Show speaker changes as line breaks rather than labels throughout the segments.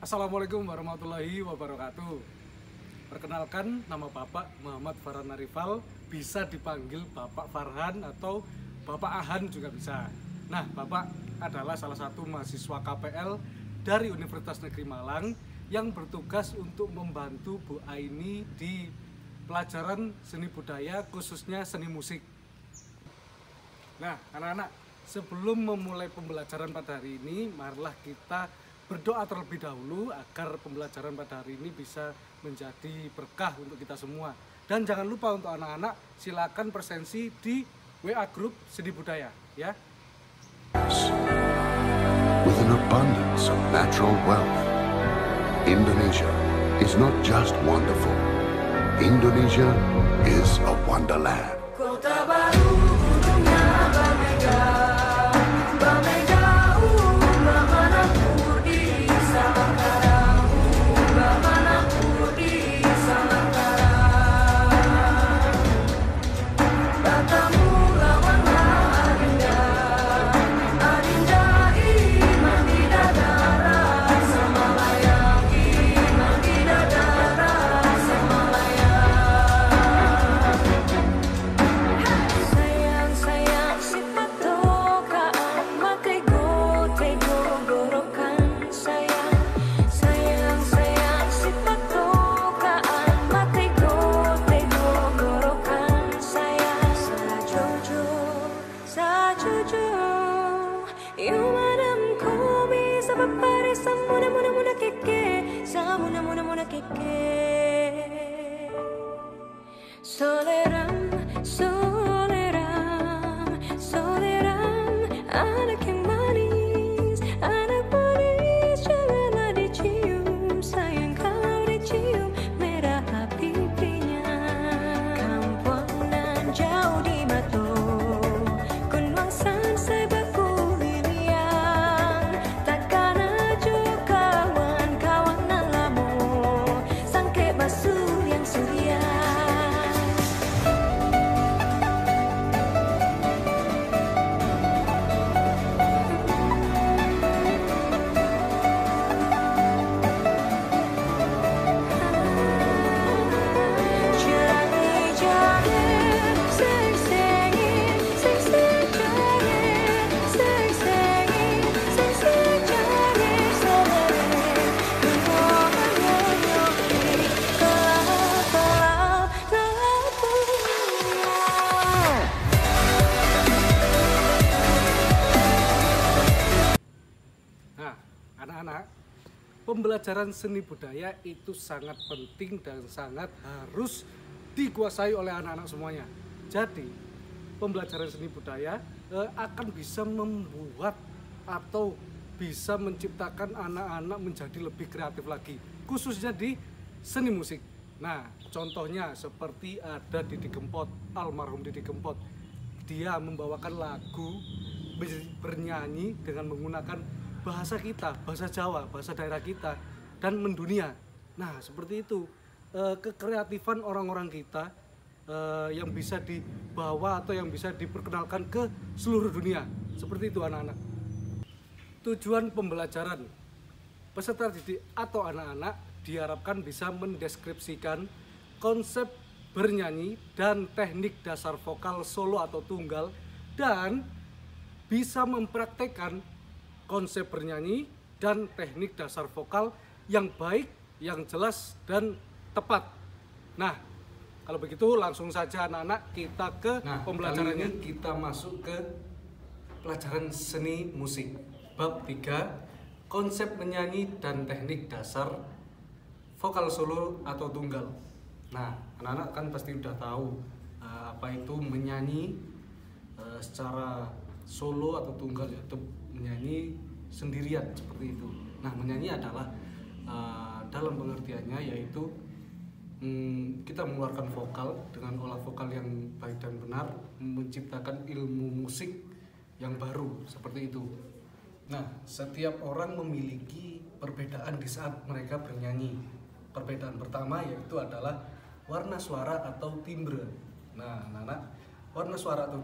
Assalamualaikum warahmatullahi wabarakatuh. Perkenalkan, nama Bapak Muhammad Farhan Arifal, bisa dipanggil Bapak Farhan atau Bapak Ahan juga bisa. Nah, Bapak adalah salah satu mahasiswa KPL dari Universitas Negeri Malang yang bertugas untuk membantu Bu Aini di pelajaran seni budaya, khususnya seni musik. Nah, anak-anak, sebelum memulai pembelajaran pada hari ini, marilah kita berdoa terlebih dahulu agar pembelajaran pada hari ini bisa menjadi berkah untuk kita semua. Dan jangan lupa untuk anak-anak, silakan presensi di WA Group Seni Budaya, ya.
With an abundance of natural wealth, Indonesia is not just wonderful. Indonesia is a wonderland.
Kota baru gunungnya berbeda, berbeda bagaimanapun di Salangkarang, bagaimanapun di Salangkarang. Katamu lawanlah Adinda, Adinda iman di dadara Semalayang, iman di dadara Semalayang. Sayang si patokaan makai go gorokan sayang si patokaan makai go gorokan sayang sajujur you madam ko bisa papare sa muna keke sa muna keke soleram anak yang manis janganlah dicium sayang kalau dicium merah pipinya kampung nan jauh di Batu Kunwangsan saya baku liliang takkan aja kawan nan lamu sangke basuh yang surya.
Nah, anak-anak, pembelajaran seni budaya itu sangat penting dan sangat harus dikuasai oleh anak-anak semuanya. Jadi, pembelajaran seni budaya akan bisa membuat atau bisa menciptakan anak-anak menjadi lebih kreatif lagi, khususnya di seni musik. Nah, contohnya seperti ada Didi Kempot, almarhum Didi Kempot. Dia membawakan lagu, bernyanyi dengan menggunakan bahasa kita, bahasa Jawa, bahasa daerah kita, dan mendunia. Nah, seperti itu kekreatifan orang-orang kita yang bisa dibawa atau yang bisa diperkenalkan ke seluruh dunia. Seperti itu anak-anak. Tujuan pembelajaran peserta didik atau anak-anak diharapkan bisa mendeskripsikan konsep bernyanyi dan teknik dasar vokal solo atau tunggal, dan bisa mempraktekkan konsep bernyanyi dan teknik dasar vokal yang baik, yang jelas, dan tepat. Nah, kalau begitu langsung saja anak-anak kita ke pembelajarannya. Kita masuk ke pelajaran seni musik. Bab 3, konsep menyanyi dan teknik dasar vokal solo atau tunggal. Nah, anak-anak kan pasti udah tahu apa itu menyanyi secara solo atau tunggal, yaitu menyanyi sendirian seperti itu. Nah, menyanyi adalah dalam pengertiannya yaitu kita mengeluarkan vokal dengan olah vokal yang baik dan benar, menciptakan ilmu musik yang baru seperti itu. Nah, setiap orang memiliki perbedaan di saat mereka bernyanyi. Perbedaan pertama yaitu adalah warna suara atau timbre. Nah, anak-anak, warna suara atau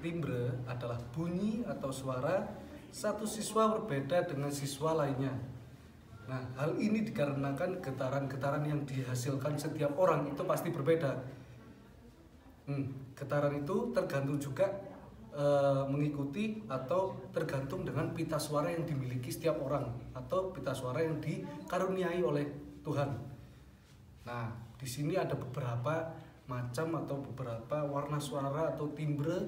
timbre adalah bunyi atau suara satu siswa berbeda dengan siswa lainnya. Nah, hal ini dikarenakan getaran-getaran yang dihasilkan setiap orang itu pasti berbeda. Getaran itu tergantung juga mengikuti atau tergantung dengan pita suara yang dimiliki setiap orang atau pita suara yang dikaruniai oleh Tuhan. Nah, di sini ada beberapa macam atau beberapa warna suara atau timbre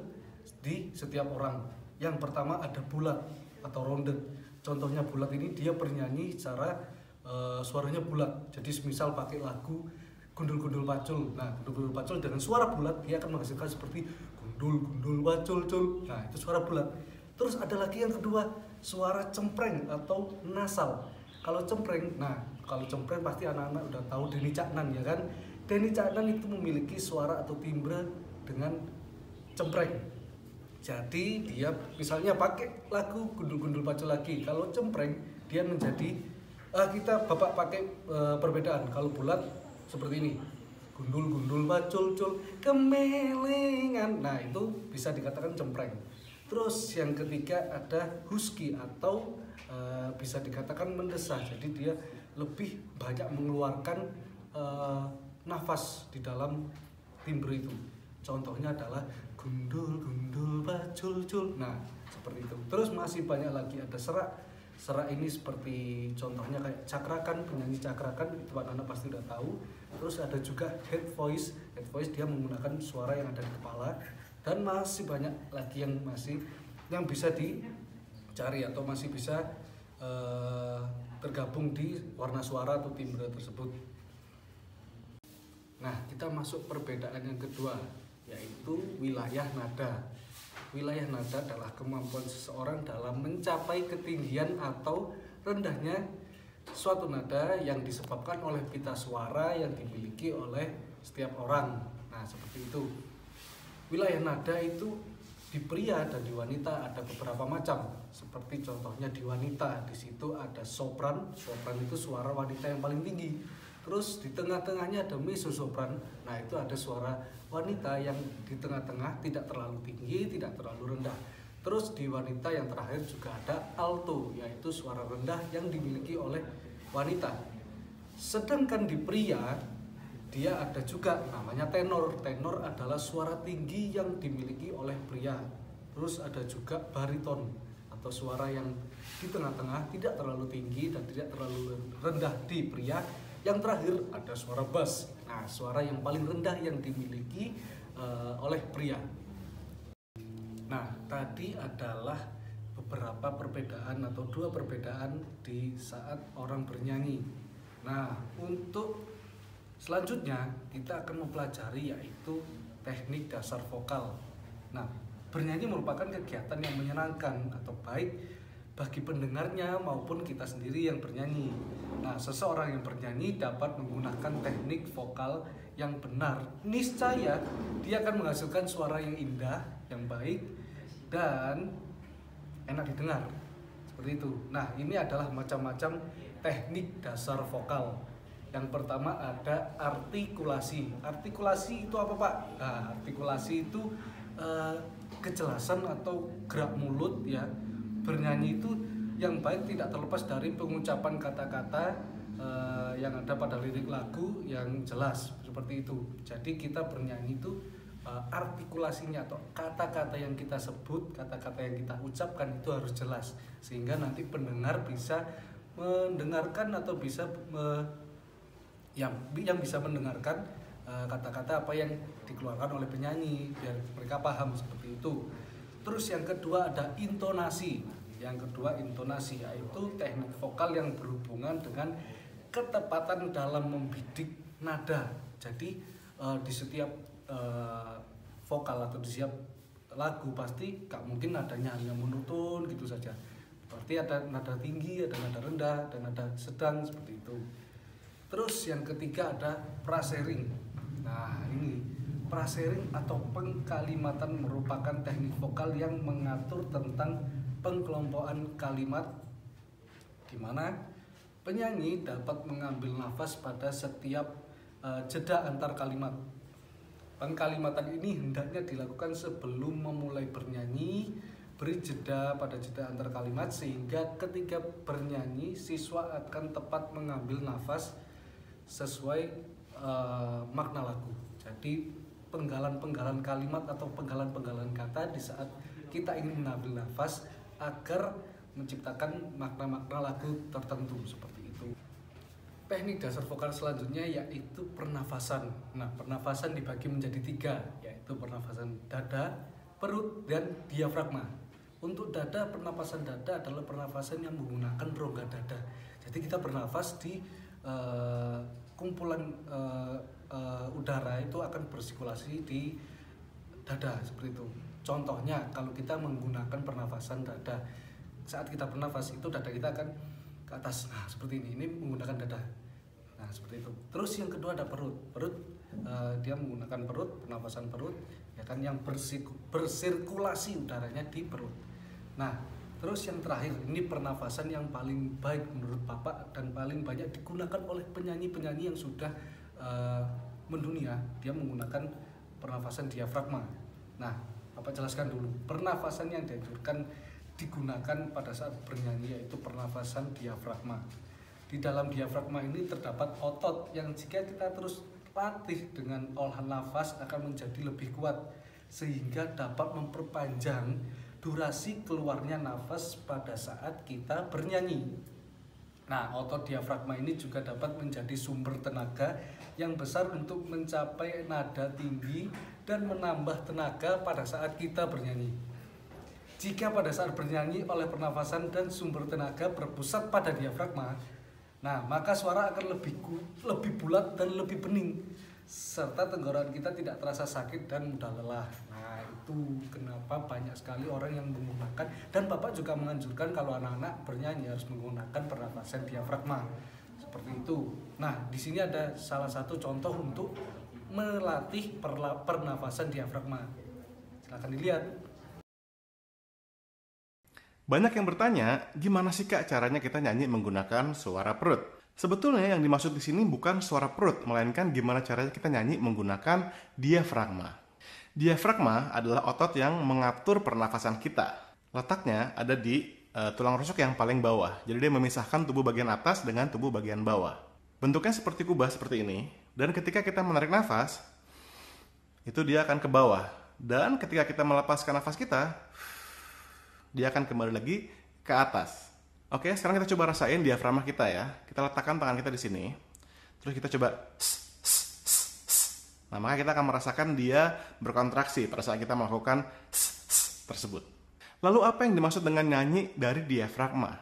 di setiap orang. Yang pertama ada bulat atau ronde. Contohnya bulat ini dia bernyanyi secara suaranya bulat. Jadi misal pakai lagu Gundul-gundul pacul. Nah, gundul-gundul pacul dengan suara bulat dia akan menghasilkan seperti gundul-gundul pacul cul. Nah, itu suara bulat. Terus ada lagi yang kedua, suara cempreng atau nasal. Kalau cempreng, kalau cempreng pasti anak-anak udah tahu Denny Caknan ya kan. Denny Caknan itu memiliki suara atau timbre dengan cempreng. Jadi dia misalnya pakai lagu gundul-gundul pacul lagi. Kalau cempreng dia menjadi bapak pakai perbedaan. Kalau bulat seperti ini, gundul-gundul pacul cul kemelengan. Nah, itu bisa dikatakan cempreng. Terus yang ketiga ada husky atau bisa dikatakan mendesah. Jadi dia lebih banyak mengeluarkan nafas di dalam timbre itu. Contohnya adalah gundul-gundul pacul cul. Nah, seperti itu. Terus masih banyak lagi, ada serak. Serak ini seperti contohnya kayak cakrakan, penyanyi cakrakan itu anak-anak pasti udah tahu. Terus ada juga head voice. Head voice dia menggunakan suara yang ada di kepala. Dan masih banyak lagi yang bisa dicari atau masih bisa tergabung di warna suara atau timbre tersebut. Nah, kita masuk perbedaan yang kedua, yaitu wilayah nada. Wilayah nada adalah kemampuan seseorang dalam mencapai ketinggian atau rendahnya suatu nada yang disebabkan oleh pita suara yang dimiliki oleh setiap orang. Nah, seperti itu. Wilayah nada itu di pria dan di wanita ada beberapa macam. Seperti contohnya di wanita, di situ ada sopran. Sopran itu suara wanita yang paling tinggi. Terus di tengah-tengahnya ada mezzo-sopran. Nah, itu ada suara wanita yang di tengah-tengah, tidak terlalu tinggi, tidak terlalu rendah. Terus di wanita yang terakhir juga ada alto, yaitu suara rendah yang dimiliki oleh wanita. Sedangkan di pria, dia ada juga namanya tenor. Tenor adalah suara tinggi yang dimiliki oleh pria. Terus ada juga bariton atau suara yang di tengah-tengah, tidak terlalu tinggi dan tidak terlalu rendah di pria. Yang terakhir ada suara bass. Nah, suara yang paling rendah yang dimiliki oleh pria. Nah, tadi adalah beberapa perbedaan atau dua perbedaan di saat orang bernyanyi. Nah, untuk selanjutnya kita akan mempelajari yaitu teknik dasar vokal. Nah, bernyanyi merupakan kegiatan yang menyenangkan atau baik bagi pendengarnya maupun kita sendiri yang bernyanyi. Nah, seseorang yang bernyanyi dapat menggunakan teknik vokal yang benar. Niscaya dia akan menghasilkan suara yang indah, yang baik, dan enak didengar. Seperti itu. Nah, ini adalah macam-macam teknik dasar vokal. Yang pertama ada artikulasi. Artikulasi itu apa, Pak? Nah, artikulasi itu kejelasan atau gerak mulut ya. Bernyanyi itu yang baik tidak terlepas dari pengucapan kata-kata yang ada pada lirik lagu yang jelas seperti itu. Jadi kita bernyanyi itu artikulasinya atau kata-kata yang kita sebut, kata-kata yang kita ucapkan itu harus jelas sehingga nanti pendengar bisa mendengarkan atau bisa yang bisa mendengarkan kata-kata apa yang dikeluarkan oleh penyanyi biar mereka paham seperti itu. Terus yang kedua ada intonasi. Yang kedua intonasi yaitu teknik vokal yang berhubungan dengan ketepatan dalam membidik nada. Jadi di setiap vokal atau di setiap lagu pasti gak mungkin nadanya hanya monoton gitu saja. Berarti ada nada tinggi, ada nada rendah, dan nada sedang seperti itu. Terus yang ketiga ada frasering. Nah, ini frasering atau pengkalimatan merupakan teknik vokal yang mengatur tentang pengkelompokan kalimat di mana penyanyi dapat mengambil nafas pada setiap jeda antar kalimat. Pengkalimatan ini hendaknya dilakukan sebelum memulai bernyanyi, beri jeda pada jeda antar kalimat sehingga ketika bernyanyi siswa akan tepat mengambil nafas sesuai makna lagu. Jadi penggalan-penggalan kalimat atau penggalan-penggalan kata di saat kita ingin mengambil nafas agar menciptakan makna-makna lagu tertentu seperti itu. Teknik dasar vokal selanjutnya yaitu pernafasan. Nah, pernafasan dibagi menjadi 3, yaitu pernafasan dada, perut, dan diafragma. Untuk dada, pernafasan dada adalah pernafasan yang menggunakan rongga dada. Jadi kita bernafas di kumpulan udara itu akan bersirkulasi di dada seperti itu. Contohnya kalau kita menggunakan pernafasan dada, saat kita bernafas itu dada kita akan ke atas. Nah, seperti ini menggunakan dada. Nah, seperti itu. Terus yang kedua ada perut. Perut dia menggunakan perut, pernafasan perut, ya kan, yang bersirkulasi udaranya di perut. Nah, terus yang terakhir ini pernafasan yang paling baik menurut Bapak dan paling banyak digunakan oleh penyanyi-penyanyi yang sudah mendunia. Dia menggunakan pernafasan diafragma. Nah, Bapak jelaskan dulu pernafasan yang dianjurkan digunakan pada saat bernyanyi yaitu pernafasan diafragma. Di dalam diafragma ini terdapat otot yang jika kita terus latih dengan olahan nafas akan menjadi lebih kuat sehingga dapat memperpanjang durasi keluarnya nafas pada saat kita bernyanyi. Nah, otot diafragma ini juga dapat menjadi sumber tenaga yang besar untuk mencapai nada tinggi dan menambah tenaga pada saat kita bernyanyi. Jika pada saat bernyanyi oleh pernafasan dan sumber tenaga berpusat pada diafragma, nah maka suara akan lebih bulat dan lebih bening, serta tenggorokan kita tidak terasa sakit dan mudah lelah. Nah, itu kenapa banyak sekali orang yang menggunakan, dan Bapak juga menganjurkan kalau anak-anak bernyanyi harus menggunakan pernafasan diafragma seperti itu. Nah, di sini ada salah satu contoh untuk melatih pernafasan diafragma. Silahkan dilihat.
Banyak yang bertanya, gimana sih Kak caranya kita nyanyi menggunakan suara perut? Sebetulnya yang dimaksud di sini bukan suara perut, melainkan gimana caranya kita nyanyi menggunakan diafragma. Diafragma adalah otot yang mengatur pernafasan kita. Letaknya ada di tulang rusuk yang paling bawah. Jadi dia memisahkan tubuh bagian atas dengan tubuh bagian bawah. Bentuknya seperti kubah seperti ini. Dan ketika kita menarik nafas, itu dia akan ke bawah. Dan ketika kita melepaskan nafas kita, dia akan kembali lagi ke atas. Oke, sekarang kita coba rasain diafragma kita ya. Kita letakkan tangan kita di sini. Terus kita coba. Nah, maka kita akan merasakan dia berkontraksi pada saat kita melakukan tersebut. Lalu apa yang dimaksud dengan nyanyi dari diafragma?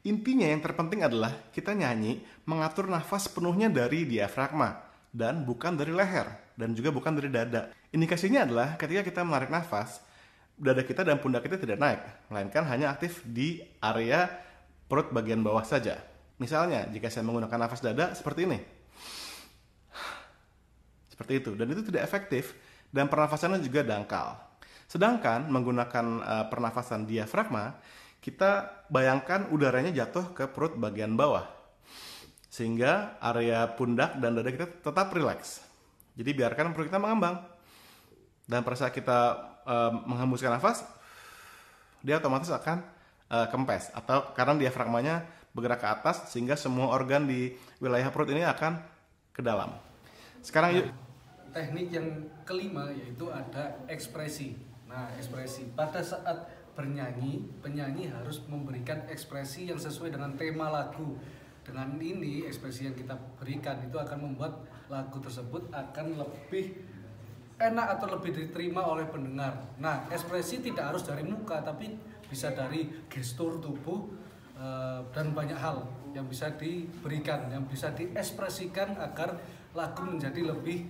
Intinya yang terpenting adalah kita nyanyi mengatur nafas penuhnya dari diafragma dan bukan dari leher dan juga bukan dari dada. Indikasinya adalah ketika kita menarik nafas, dada kita dan pundak kita tidak naik, melainkan hanya aktif di area perut bagian bawah saja. Misalnya, jika saya menggunakan nafas dada seperti ini. Seperti itu, dan itu tidak efektif dan pernafasannya juga dangkal. Sedangkan menggunakan pernafasan diafragma, kita bayangkan udaranya jatuh ke perut bagian bawah. Sehingga area pundak dan dada kita tetap rileks. Jadi biarkan perut kita mengembang. Dan pada saat kita menghembuskan nafas, dia otomatis akan kempes atau karena diafragmanya bergerak ke atas sehingga semua organ di wilayah perut ini akan ke dalam. Sekarang yuk.
Teknik yang kelima yaitu ada ekspresi. Nah, ekspresi pada saat bernyanyi, penyanyi harus memberikan ekspresi yang sesuai dengan tema lagu. Dengan ini ekspresi yang kita berikan itu akan membuat lagu tersebut akan lebih enak atau lebih diterima oleh pendengar. Nah, ekspresi tidak harus dari muka, tapi bisa dari gestur tubuh dan banyak hal yang bisa diberikan, yang bisa diekspresikan agar lagu menjadi lebih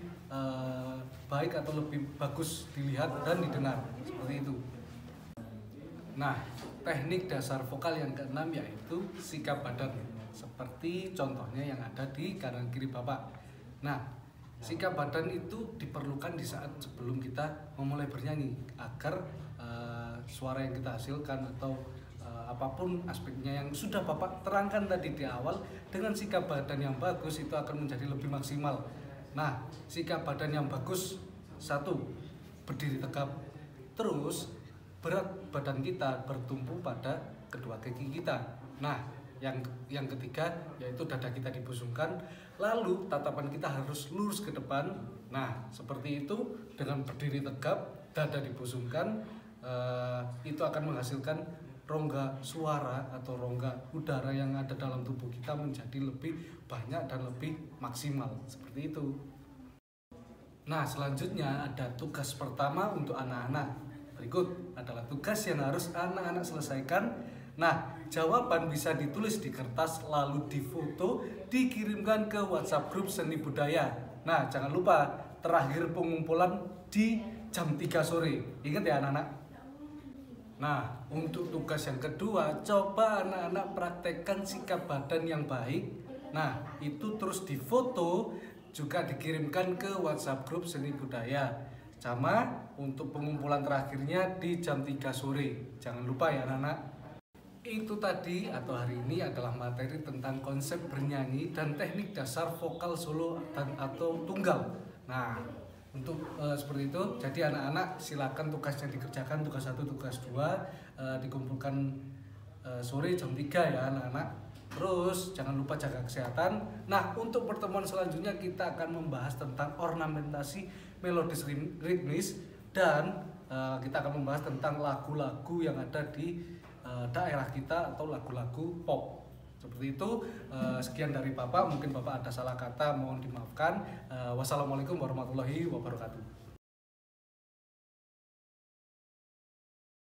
baik atau lebih bagus dilihat dan didengar. Seperti itu. Nah, teknik dasar vokal yang keenam yaitu sikap badan. Seperti contohnya yang ada di kanan kiri Bapak. Nah, sikap badan itu diperlukan di saat sebelum kita memulai bernyanyi agar suara yang kita hasilkan atau apapun aspeknya yang sudah Bapak terangkan tadi di awal, dengan sikap badan yang bagus itu akan menjadi lebih maksimal. Nah, sikap badan yang bagus, 1, berdiri tegap. Terus berat badan kita bertumpu pada kedua kaki kita. Nah, yang ketiga yaitu dada kita dibusungkan, lalu tatapan kita harus lurus ke depan. Nah, seperti itu dengan berdiri tegap, dada dibusungkan, itu akan menghasilkan rongga suara atau rongga udara yang ada dalam tubuh kita menjadi lebih banyak dan lebih maksimal, seperti itu. Nah, selanjutnya ada tugas pertama untuk anak-anak. Berikut adalah tugas yang harus anak-anak selesaikan. Nah, jawaban bisa ditulis di kertas lalu difoto, dikirimkan ke WhatsApp grup seni budaya. Nah, jangan lupa terakhir pengumpulan di jam 3 sore. Ingat ya anak-anak. Nah, untuk tugas yang kedua, coba anak-anak praktekkan sikap badan yang baik. Nah, itu terus difoto, juga dikirimkan ke WhatsApp grup seni budaya. Sama untuk pengumpulan terakhirnya di jam 3 sore. Jangan lupa ya anak-anak. Itu tadi atau hari ini adalah materi tentang konsep bernyanyi dan teknik dasar vokal solo dan atau tunggal. Nah, untuk seperti itu, jadi anak-anak silakan tugasnya dikerjakan, tugas 1, tugas 2 dikumpulkan sore jam 3 ya anak-anak. Terus jangan lupa jaga kesehatan. Nah, untuk pertemuan selanjutnya kita akan membahas tentang ornamentasi melodis ritmis dan kita akan membahas tentang lagu-lagu yang ada di daerah kita atau lagu-lagu pop. Seperti itu, sekian dari Bapak. Mungkin Bapak ada salah kata, mohon dimaafkan. Wassalamualaikum warahmatullahi wabarakatuh.